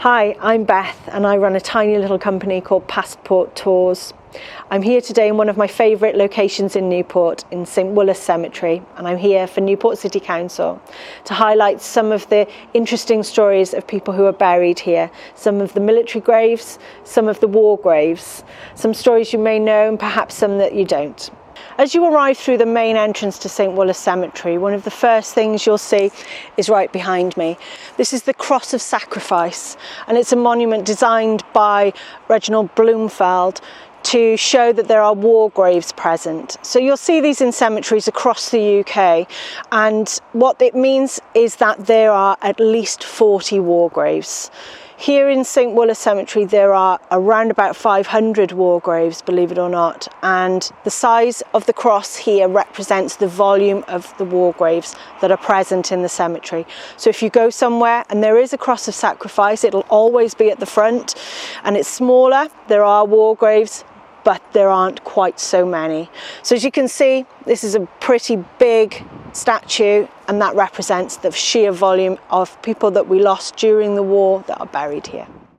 Hi, I'm Beth and I run a tiny little company called Passport Tours. I'm here today in one of my favourite locations in Newport, in St Woolos Cemetery, and I'm here for Newport City Council to highlight some of the interesting stories of people who are buried here, some of the military graves, some of the war graves, some stories you may know and perhaps some that you don't. As you arrive through the main entrance to St Woolos Cemetery, one of the first things you'll see is right behind me. This is the Cross of Sacrifice, and it's a monument designed by Reginald Blomfield to show that there are war graves present. So you'll see these in cemeteries across the UK, and what it means is that there are at least 40 war graves. Here in St Woolos Cemetery there are around about 500 war graves, believe it or not, and the size of the cross here represents the volume of the war graves that are present in the cemetery. So if you go somewhere and there is a cross of sacrifice, it'll always be at the front, and it's smaller. There are war graves, but there aren't quite so many. So as you can see, this is a pretty big statue, and that represents the sheer volume of people that we lost during the war that are buried here.